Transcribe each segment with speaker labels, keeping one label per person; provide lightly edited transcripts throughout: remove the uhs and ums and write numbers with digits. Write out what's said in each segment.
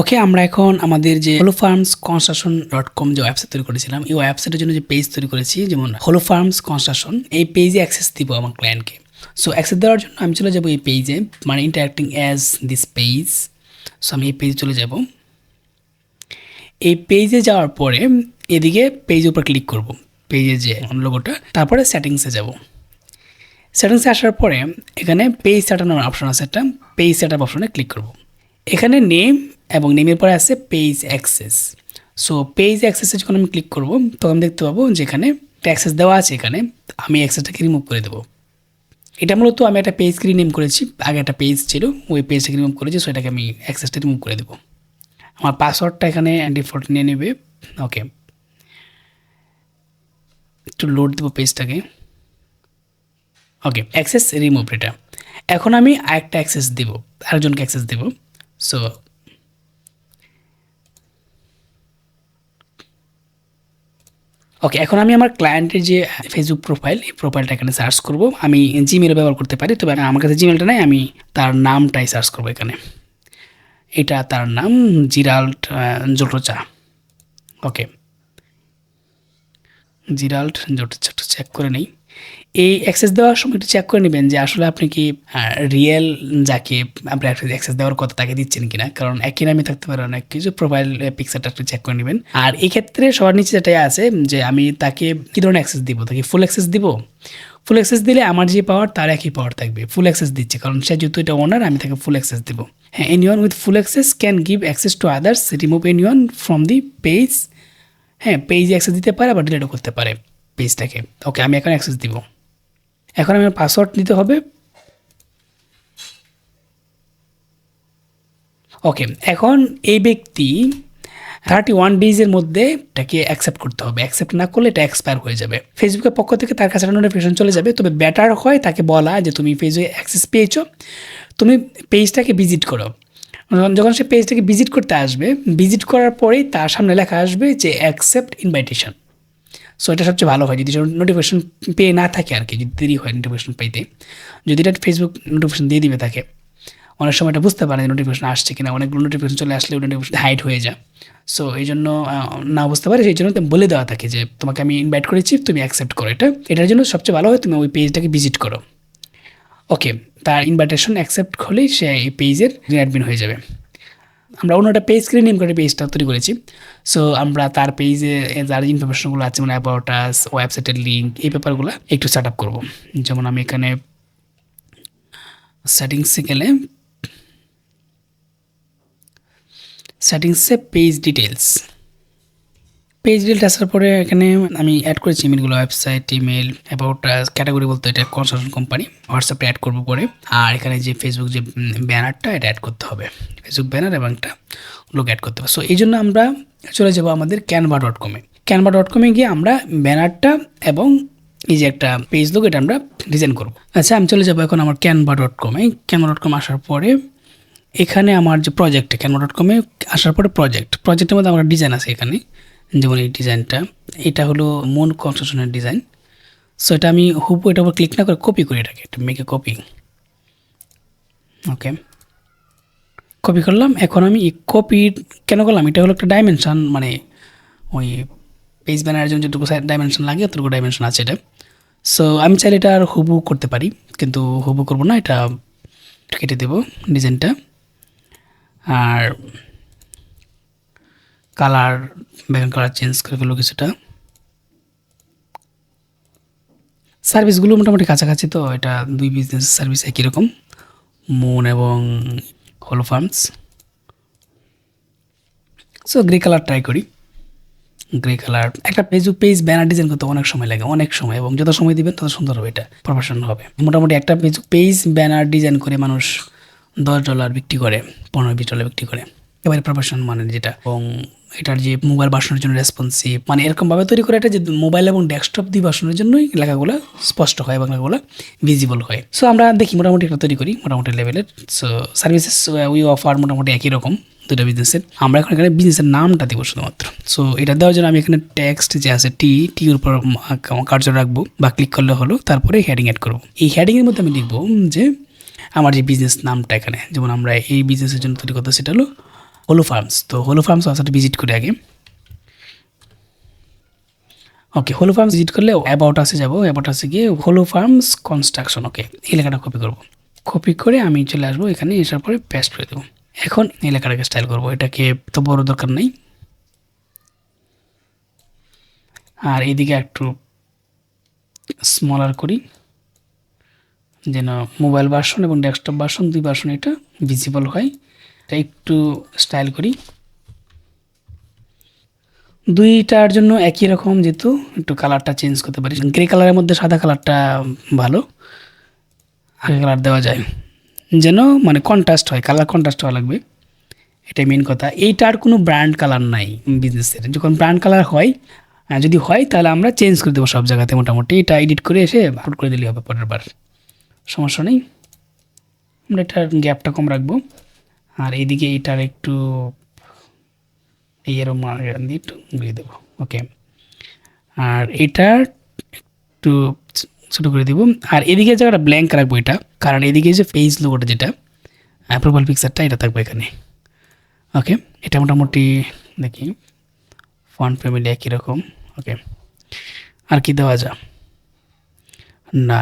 Speaker 1: ওকে, আমরা এখন আমাদের যে holofarmsconstruction.com যে ওয়েবসাইট তৈরি করেছিলাম, এই ওয়েবসাইটের জন্য যে পেজ তৈরি করেছি, যেমন হলো ফার্মস কনস্ট্রাকশন, এই পেজে অ্যাক্সেস দিব আমার ক্লায়েন্টকে। সো অ্যাক্সেস দেওয়ার জন্য আমি চলে যাব এই পেজে, মানে interacting as this page. So আমি এই পেজে চলে যাব। এই পেজে যাওয়ার পরে এদিকে পেজের উপর ক্লিক করব, পেজের যে লোগোটা, তারপরে সেটিংসে যাব। সেটিংসে আসার পরে এখানে পেজ সেটআপ নামের অপশন আছে, একটা পেজ সেটআপ অপশনে ক্লিক করব। এখানে নেম এবং নেমের পরে আছে পেজ অ্যাক্সেস। সো পেজ অ্যাক্সেসে যখন আমি ক্লিক করব তখন দেখতে পাবো যে এখানে অ্যাক্সেস দেওয়া আছে। এখানে আমি অ্যাক্সেসটাকে রিমুভ করে দেবো। এটা মূলত আমি একটা পেজকে রিনেম করেছি, আগে একটা পেজ ছিল, ওই পেজটাকে রিমুভ করেছি। সো এটাকে আমি অ্যাক্সেসটা রিমুভ করে দেবো। আমার পাসওয়ার্ডটা এখানে ডিফল্ট নিয়ে নেবে। ওকে, একটু লোড দেবো পেজটাকে। ওকে, অ্যাক্সেস রিমুভ এটা। এখন আমি আরেকটা অ্যাক্সেস দেবো, আরেকজনকে অ্যাক্সেস দেবো। সো ওকে, এখন আমি আমার ক্লায়েন্টের যে ফেসবুক প্রোফাইল, এই প্রোফাইলটা এখানে সার্চ করব। আমি জিমেল ব্যবহার করতে পারি, তবে আমার কাছে জিমেলটা নাই, আমি তার নামটাই সার্চ করব এখানে। এটা তার নাম জিরাল্ড জোটোচা। ওকে, জিরাল্ড জোটোচা, একটু চেক করে নেই। এই অ্যাক্সেস দেওয়ার সময় একটু চেক করে নেবেন যে আসলে আপনি কি রিয়েল যাকে আপনি অ্যাক্সেস দেওয়ার কথা তাকে দিচ্ছেন কিনা, কারণ একই নামে থাকতে পারে অনেক কিছু। প্রোফাইল পিকচারটা একটু চেক করে নেবেন। আর এই ক্ষেত্রে সবার নিচে যেটাই আছে যে আমি তাকে কী ধরনের অ্যাক্সেস দিব, তাকে ফুল অ্যাক্সেস দিব। ফুল অ্যাক্সেস দিলে আমার যে পাওয়ার তার একই পাওয়ার থাকবে। ফুল অ্যাক্সেস দিচ্ছে কারণ সে যেহেতু এটা ওনার, আমি তাকে ফুল অ্যাক্সেস দেবো। হ্যাঁ, anyone with full access can give access to others, remove anyone from the page. হ্যাঁ, পেজে অ্যাক্সেস দিতে পারে আবার ডিলিটও করতে পারে পেজটাকে। ওকে, আমি এখন অ্যাক্সেস দিব। এখন আমার পাসওয়ার্ড দিতে হবে। ওকে, এখন এই ব্যক্তি 31 ডেজের মধ্যে এটাকে অ্যাকসেপ্ট করতে হবে। অ্যাকসেপ্ট না করলে এটা এক্সপায়ার হয়ে যাবে। ফেসবুকের পক্ষ থেকে তার কাছে নোটিফিকেশন চলে যাবে। তবে বেটার হয় তাকে বলা যে তুমি ফেসবুকে অ্যাক্সেস পেয়েছো, তুমি পেজটাকে ভিজিট করো। যখন সে পেজটাকে ভিজিট করতে আসবে, ভিজিট করার পরেই তার সামনে লেখা আসবে যে অ্যাকসেপ্ট ইনভাইটেশন। সো এটা সবচেয়ে ভালো হয় যদি নোটিফিকেশন পেয়ে না থাকে আর কি, যদি দেরি হয় নোটিফিকেশন পাইতে। যদি এটা ফেসবুক নোটিফিকেশন দিয়ে দিবে তাকে, অনেক সময় এটা বুঝতে পারে যে নোটিফিকেশন আসছে কিনা। অনেকগুলো নোটিফিকেশন চলে আসলে নোটিফিকেশন হাইড হয়ে যায়। সো এই জন্য না বুঝতে পারে, সেই জন্য বলে দেওয়া থাকে যে তোমাকে আমি ইনভাইট করেছি, তুমি অ্যাকসেপ্ট করো। এটার জন্য সবচেয়ে ভালো হয় তুমি ওই পেজটাকে ভিজিট করো। ওকে, তার ইনভাইটেশন অ্যাকসেপ্ট হলেই সে এই পেজের অ্যাডমিন হয়ে যাবে। আমরা অন্য একটা পেজ ক্রিয়ে নেম করে পেজটা তৈরি করেছি। সো আমরা তার পেজে যার ইনফরমেশনগুলো আছে, মানে অ্যাবাউট আস, ওয়েবসাইটের লিঙ্ক, এই ব্যাপারগুলো একটু সেট আপ করবো। যেমন আমি এখানে সেটিংসে গেলে, সেটিংসে পেজ ডিটেলস, পেজ ডিটেলস আসার পরে এখানে আমি অ্যাড করেছি ইমেলগুলো, ওয়েবসাইট, ইমেল, অ্যাবাউট ক্যাটাগরি বলতে এটা কনস্ট্রাকশন কোম্পানি, হোয়াটসঅ্যাপে অ্যাড করবো পরে। আর এখানে যে ফেসবুক যে ব্যানারটা, এটা অ্যাড করতে হবে, ফেসবুক ব্যানার এবং একটা লোক অ্যাড করতে হবে। সো এই জন্য আমরা চলে যাবো আমাদের canva.com-এ। canva.com-এ গিয়ে আমরা ব্যানারটা এবং এই যে একটা পেজ লোক, এটা আমরা ডিজাইন করব। আচ্ছা, আমি চলে যাবো এখন আমার canva.com-এ। canva.com আসার পরে এখানে আমার যে প্রজেক্ট, canva.com-এ আসার পরে প্রজেক্টের মধ্যে আমার ডিজাইন আছে এখানে। যেমন এই ডিজাইনটা, এটা হলো মন কনস্ট্রাকশনের ডিজাইন। সো এটা আমি হুবহু এটার উপর ক্লিক না করে কপি করি, এটাকে একটা মেকে কপি। ওকে, কপি করলাম। এখন আমি এই কপি কেন করলাম, এটা হলো একটা ডাইমেনশন, মানে ওই পেজ ব্যানারের জন্য যেটুকু ডাইমেনশন লাগে অতটুকু ডাইমেনশন আছে এটা। সো আমি চাইলে এটা আর হুবহু করতে পারি, কিন্তু হুবহু করবো না, এটা কেটে দেবো ডিজাইনটা। আর কালার, ব্যাকগ্রাউন্ড কালার চেঞ্জ করে ফেলবো কিছুটা। সার্ভিসগুলো মোটামুটি কাছাকাছি, তো এটা দুই বিজনেস সার্ভিস একই রকম, মুন এবং হলো farms. So grey colour try করি, গ্রে কালার। একটা পেজ ব্যানার ডিজাইন করতে অনেক সময় লাগে, অনেক সময়, এবং যত সময় দিবেন তত সুন্দর হবে, এটা প্রফেশনাল হবে। মোটামুটি একটা পেজ ব্যানার ডিজাইন করে মানুষ $10 বিক্রি করে, $15-20 বিক্রি করে, এবারে প্রফেশনাল মানে যেটা। এবং এটার যে মোবাইল ভার্সনের জন্য রেসপন্সিভ, মানে এরকমভাবে তৈরি করে এটা যে মোবাইল এবং ডেস্কটপ দুই ভার্সনের জন্যই লেখাগুলো স্পষ্ট হয় এবং লেখাগুলো ভিজিবল হয়। সো আমরা দেখি মোটামুটি একটা তৈরি করি মোটামুটি লেভেলের। সো সার্ভিসেস উই অফার মোটামুটি একই রকম দুটো বিজনেসের। আমরা এখন এখানে বিজনেসের নামটা দেবো শুধুমাত্র। সো এটা দেওয়ার জন্য আমি এখানে টেক্সট যে আছে টির উপর কার্যর রাখবো বা ক্লিক করলে হলো, তারপরে হেডিং অ্যাড করবো। এই হেডিংয়ের মধ্যে আমি লিখবো যে আমার যে বিজনেস নামটা এখানে, যেমন আমরা এই বিজনেসের জন্য তৈরি করতে, সেটা হলো হলো ফার্মস। তো হলো ফার্মস ওয়েবসাইটে ভিজিট করি আগে। ওকে, হলো ফার্মস ভিজিট করলে অ্যাবাউট আসে যাব। অ্যাবাউট আসে গিয়ে হলো ফার্মস কনস্ট্রাকশন, ওকে এই লেখাটা কপি করব। কপি করে আমি চলে আসবো এখানে, আসার পরে পেস্ট করে দেবো। এখন এই লেখাটাকে স্টাইল করব, এটাকে তো বড় দরকার নেই, আর এইদিকে একটু স্মলার করি যেন মোবাইল ভার্সন এবং ডেস্কটপ ভার্সন দুই ভার্সন এটা ভিজিবল হয়। এটা একটু স্টাইল করি, দুইটার জন্য একই রকম, যেহেতু একটু কালারটা চেঞ্জ করতে পারি। গ্রে কালারের মধ্যে সাদা কালারটা ভালো, আগে কালার দেওয়া যায় যেন মানে কন্ট্রাস্ট হয়, কালার কন্ট্রাস্ট হওয়া লাগবে, এটাই মেন কথা। এইটার কোনো ব্র্যান্ড কালার নাই বিজনেসের, যখন ব্র্যান্ড কালার হয় যদি হয় তাহলে আমরা চেঞ্জ করে দেবো সব জায়গাতে মোটামুটি। এটা এডিট করে এসে আপলোড করে দিলেই হবে পরের বার, সমস্যা নেই। আমরা এটার গ্যাপটা কম রাখবো, আর এইদিকে এটার একটু এরকম দিয়ে একটু ঘুরিয়ে দেবো, ওকে। আর এটার একটু ছোটো করে দিব, আর এদিকে জায়গাটা ব্ল্যাঙ্ক রাখবো এটা, কারণ এদিকে যে পেজ লোগোটা যেটা প্রোফাইল পিকচারটা এটা থাকবে এখানে, ওকে। এটা মোটামুটি দেখি ফন্ট ফ্যামিলি একই রকম, ওকে। আর কি দেওয়া যায় না,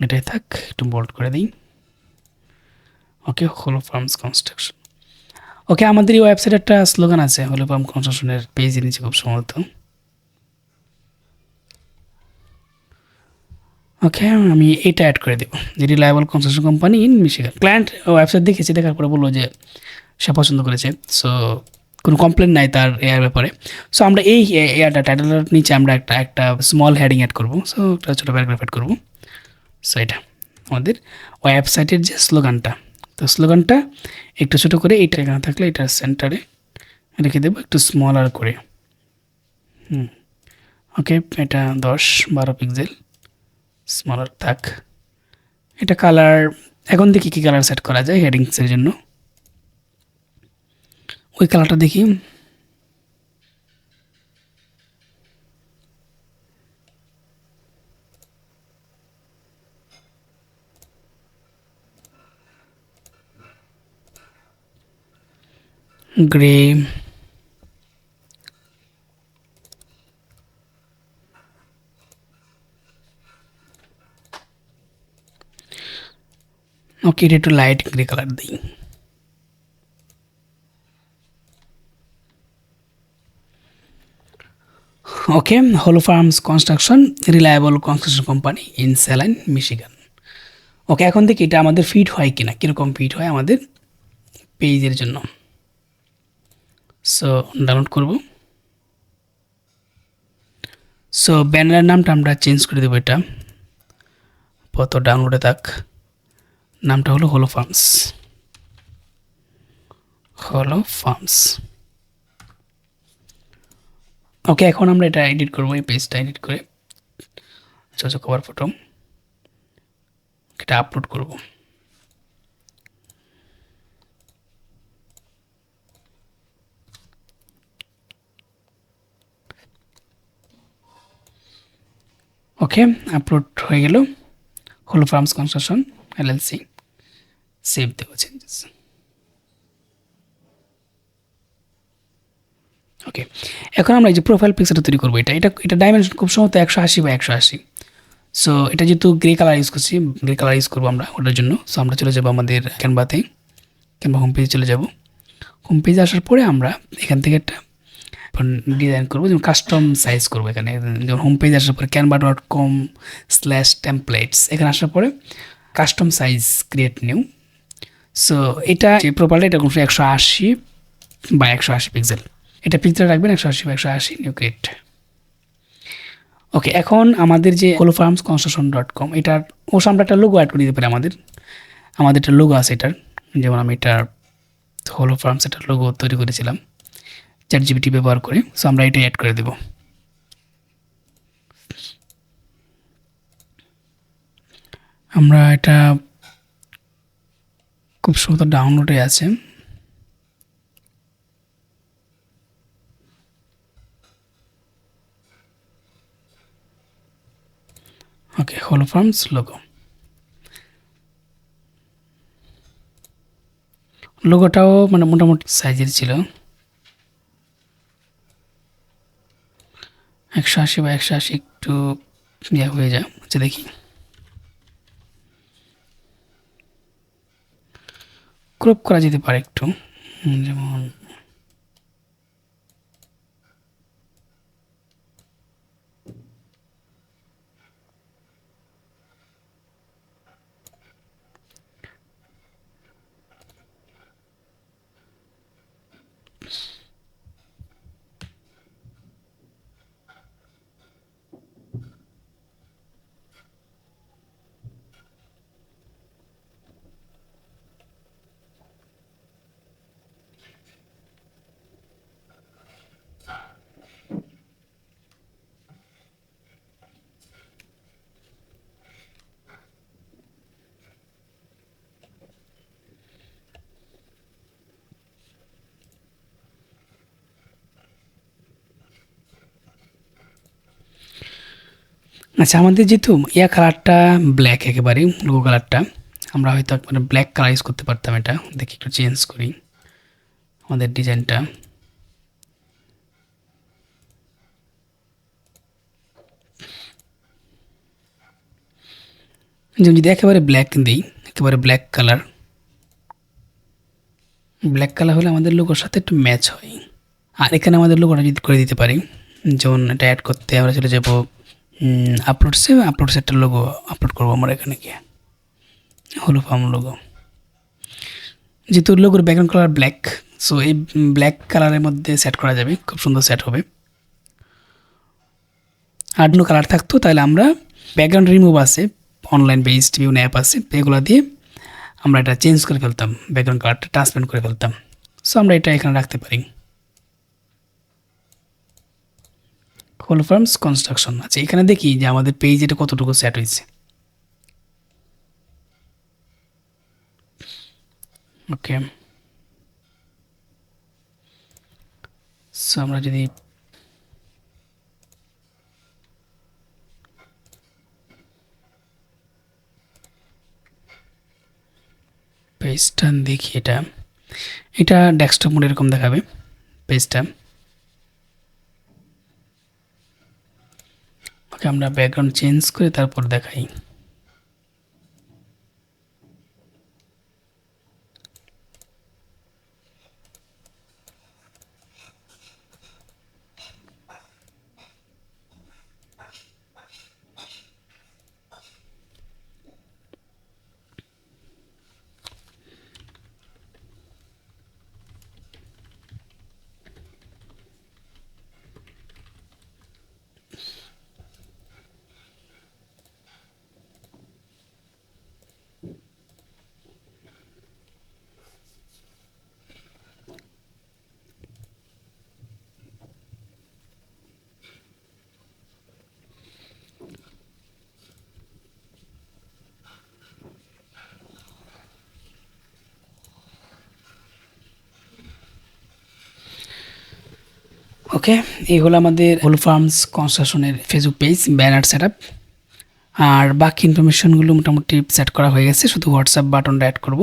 Speaker 1: এটাই থাক, একটু বোল্ড করে দিই, ওকে। হলো ফার্মস কনস্ট্রাকশন, ওকে। আমাদের এই ওয়েবসাইটে একটা স্লোগান আছে হলো ফার্ম কনস্ট্রাকশনের পেজের নিচে খুব সম্ভবত, ওকে। আমি এটা অ্যাড করে দেবো যে reliable construction company in Michigan. Client website দেখেছি, দেখার পরে বললো যে সে পছন্দ করেছে, সো কোনো কমপ্লেন নাই তার এর ব্যাপারে। সো আমরা এই এয়ারটা টাইটেলের নিচে আমরা একটা স্মল হেডিং অ্যাড করবো, সো একটা ছোটো প্যারাগ্রাফ অ্যাড করবো। সো এটা আমাদের ওয়েবসাইটের যে স্লোগানটা, তো স্লোগানটা একটু ছোটো করে এইটা এখানে থাকলে এটা সেন্টারে রেখে দেবো একটু স্মলার করে, ওকে। এটা 10-12 পিক্সেল স্মলার থাক। এটা কালার এখন দেখি কী কালার সেট করা যায় হেডিংসের জন্য, ওই কালারটা দেখি। Grey, okay. এটা একটু লাইট গ্রে কালার দিই, ওকে। হলো Farms construction reliable construction company in Saline Michigan, okay. এখন দেখি এটা আমাদের ফিট হয় কিনা, কীরকম ফিট হয় আমাদের পেজের জন্য। সো ডাউনলোড করব, সো ব্যানারের নামটা আমরা চেঞ্জ করে দেবো, এটা কত ডাউনলোডে থাক, নামটা হলো হলো ফার্মস, হলো ফার্মস, ওকে। এখন আমরা এটা এডিট করবো, এই পেজটা এডিট করে ছোটো কভার ফটো এটা আপলোড করব। ওকে, আপলোড হয়ে গেল হলো ফার্মস কনস্ট্রাকশন এলএলসি, সেভ দেবো চেঞ্জেস, ওকে। এখন আমরা এই যে প্রোফাইল পিকচারটা তৈরি করবো, এটা ডাইমেনশন খুব সম্ভবত 180x180। সো এটা যেহেতু গ্রে কালার ইউজ করছি, গ্রে কালার ইউজ করবো আমরা ওটার জন্য। সো আমরা চলে যাবো আমাদের ক্যানভাতে, ক্যানভা হোম পেজে চলে যাব। হোম পেজে আসার পরে আমরা এখান থেকে একটা ডিজাইন করবো, যেমন কাস্টম সাইজ করবো। এখানে যেমন হোম পেজে আসার পরে canva.com/templates এখানে আসার পরে custom size create new. So এটা যে প্রোফাইলটা এটা 180x180 পিক্সেল, এটা পিক্সেল রাখবেন 180x180 নিউ ক্রিয়েট, ওকে। এখন আমাদের যে holofarmsconstruction.com এটার আমরা একটা লোগো অ্যাড করে দিতে পারি। আমাদের একটা লোগো আছে এটার, যেমন আমি এটার হলো ফার্মস এটার লোগো তৈরি করেছিলাম ChatGPT ব্যবহার করে। সো আমরা এটা অ্যাড করে দেব, আমরা এটা খুব সুন্দর ডাউনলোডে আছে, ওকে। হলো ফার্মস লোগো, লোগোটাও মানে মোটামুটি সাইজের ছিল, 180 বা 180 একটু ইয়া হয়ে যায়। আচ্ছা দেখি, ক্রপ করা যেতে পারে একটু, যেমন আচ্ছা আমাদের যেহেতু ইয়া কালারটা ব্ল্যাক একেবারেই লোগো কালারটা, আমরা হয়তো একবারে ব্ল্যাক কালার ইউজ করতে পারতাম। এটা দেখি একটু চেঞ্জ করি আমাদের ডিজাইনটা। যেমন যদি একেবারে ব্ল্যাক দিই, একেবারে ব্ল্যাক কালার, ব্ল্যাক কালার হলে আমাদের লোগোর সাথে একটু ম্যাচ হয়। আর এখানে আমাদের লোগোটা যদি করে দিতে পারি, যেমন এটা অ্যাড করতে আমরা চলে যাব আপলোডসে একটা লোগো আপলোড করবো আমরা এখানে গিয়ে, হলো ফার্ম লোগো। যেহেতু লোগোর ব্যাকগ্রাউন্ড কালার ব্ল্যাক, সো এই ব্ল্যাক কালারের মধ্যে সেট করা যাবে, খুব সুন্দর সেট হবে। আর অন্য কালার থাকতো তাহলে আমরা ব্যাকগ্রাউন্ড রিমুভ আছে, অনলাইন বেসড বিভিন্ন অ্যাপ আছে, এগুলো দিয়ে আমরা এটা চেঞ্জ করে ফেলতাম, ব্যাকগ্রাউন্ড কালারটা ট্রান্সপারেন্ট করে ফেলতাম। সো আমরা এটা এখানে রাখতে পারি। Whole farms construction. আচ্ছা এখানে দেখি যে আমাদের পেজ এটা কতটুকু সেট হয়েছে। ওকে, সো আমরা যদি পেজটা দেখি, এটা ডেস্কটপ মোড এরকম দেখাবে পেজটা। ওকে, আমরা ব্যাকগ্রাউন্ড চেঞ্জ করে তারপর দেখাই। ওকে, এই হলো আমাদের হোল ফার্মস কনস্ট্রাকশনের Facebook page banner set up. আর বাকি ইনফরমেশনগুলো মোটামুটি সেট করা হয়ে গেছে, শুধু হোয়াটসঅ্যাপ বাটনটা অ্যাড করব।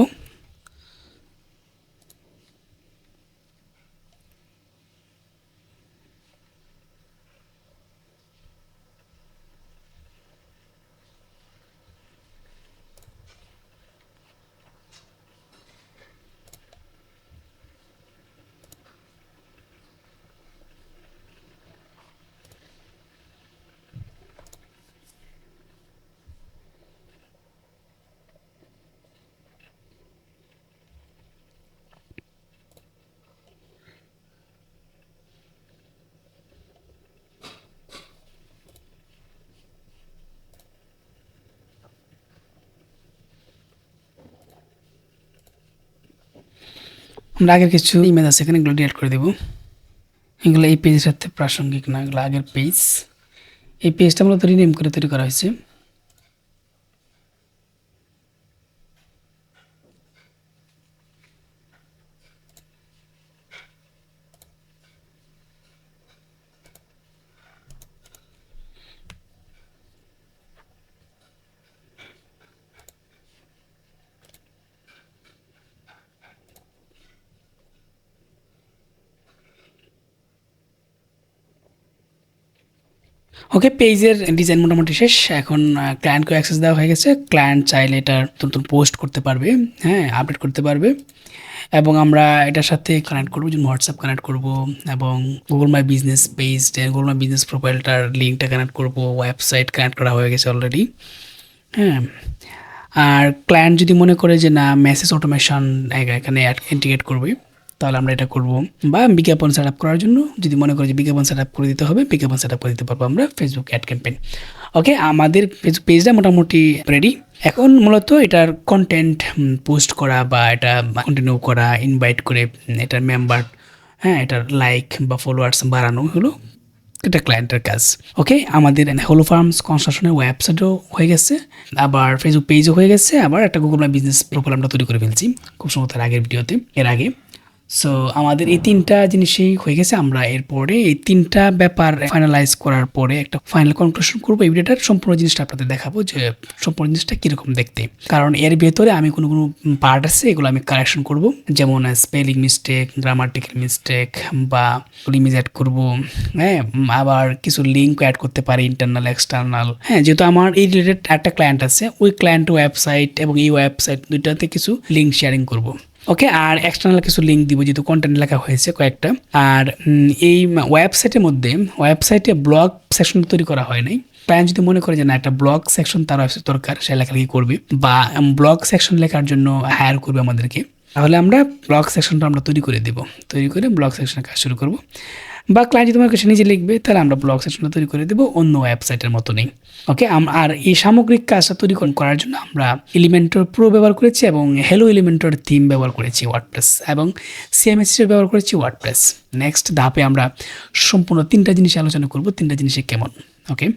Speaker 1: আমরা আগের কিছু ইমেজ আছে এখানে, এগুলো ডিলিট করে দেবো। এগুলো এই পেজের সাথে প্রাসঙ্গিক না, এগুলো আগের পেজ। এই পেজটা মূলত রিনেম করে তৈরি করা হয়েছে। ওকে, পেজের ডিজাইন মোটামুটি শেষ। এখন ক্লায়েন্টকে অ্যাক্সেস দেওয়া হয়ে গেছে। ক্লায়েন্ট চাইলে এটার নতুন পোস্ট করতে পারবে, হ্যাঁ, আপডেট করতে পারবে। এবং আমরা এটার সাথে কানেক্ট করবো, যেমন হোয়াটসঅ্যাপ কানেক্ট করব এবং Google My Business page, Google My Business প্রোফাইলটার লিঙ্কটা কানেক্ট করব, ওয়েবসাইট কানেক্ট করা হয়ে গেছে অলরেডি, হ্যাঁ। আর ক্লায়েন্ট যদি মনে করে যে না মেসেজ অটোমেশন এখানে ইন্টিগ্রেট করবে, তাহলে আমরা এটা করব। বা বিজ্ঞাপন সেট আপ করার জন্য যদি মনে করে যে বিজ্ঞাপন সেট আপ করে দিতে হবে, বিজ্ঞাপন সেট আপ করে দিতে পারবো আমরা ফেসবুক অ্যাড ক্যাম্পেইন। ওকে, আমাদের ফেসবুক পেজটা মোটামুটি রেডি। এখন মূলত এটার কন্টেন্ট পোস্ট করা বা এটা কন্টিনিউ করা, ইনভাইট করে এটার মেম্বার, হ্যাঁ, এটার লাইক বা ফলোয়ার্স বাড়ানো হলো এটা ক্লায়েন্টের কাজ। ওকে, আমাদের হলো ফার্মস কনস্ট্রাকশনের ওয়েবসাইটও হয়ে গেছে, আবার ফেসবুক পেজও হয়ে গেছে, আবার একটা গুগল মাই বিজনেস প্রোফাইল আমরা তৈরি করে ফেলছি খুব সম্ভবত আগের ভিডিওতে, এর আগে। সো আমাদের এই 3টা জিনিসই হয়ে গেছে। আমরা এরপরে এই 3টা ব্যাপার ফাইনালাইজ করার পরে একটা ফাইনাল কনক্লুশন করবো। এই ভিডিওটার সম্পূর্ণ জিনিসটা আপনাদের দেখাবো যে সম্পূর্ণ জিনিসটা কীরকম দেখতে, কারণ এর ভেতরে আমি কোনো পার্ট আছে এগুলো আমি কারেকশন করব, যেমন স্পেলিং মিস্টেক, গ্রামাটিক্যাল মিস্টেক বা ইমেজ অ্যাড করবো, হ্যাঁ, আবার কিছু লিঙ্ক অ্যাড করতে পারি ইন্টারনাল এক্সটার্নাল, হ্যাঁ, যেহেতু আমার এই রিলেটেড একটা ক্লায়েন্ট আছে, ওই ক্লায়েন্ট ওয়েবসাইট এবং এই ওয়েবসাইট দুইটাতে কিছু লিঙ্ক শেয়ারিং করব। ওকে, আর এক্সটার্নাল কিছু লিঙ্ক দিব যেহেতু কন্টেন্ট লেখা হয়েছে কয়েকটা। আর এই ওয়েবসাইটের মধ্যে ওয়েবসাইটে ব্লগ সেকশন তৈরি করা হয় নাই। ক্লায়েন্ট যদি মনে করে যে না একটা ব্লগ সেকশন তার ওয়েবসাইট দরকার, সে লেখালেখি করবে বা ব্লগ সেকশন লেখার জন্য হায়ার করবে আমাদেরকে, তাহলে আমরা ব্লগ সেকশনটা আমরা তৈরি করে দেব, তৈরি করে ব্লগ সেকশনের কাজ শুরু করব। বা ক্লায়েন্ট যদি তোমার কাছে নিজে লিখবে, তাহলে আমরা ব্লগ সেকশনটা তৈরি করে দেবো অন্য ওয়েবসাইটের মতো নেই। ওকে, আর এই সামগ্রিক কাজটা তৈরি করার জন্য আমরা এলিমেন্টর প্রো ব্যবহার করেছি এবং হ্যালো এলিমেন্টর থিম ব্যবহার করেছি ওয়ার্ডপ্রেস, এবং সিএমএস ব্যবহার করেছি ওয়ার্ডপ্রেস। নেক্সট ধাপে আমরা সম্পূর্ণ 3টা জিনিস আলোচনা করব, 3টা জিনিসে কেমন। ওকে,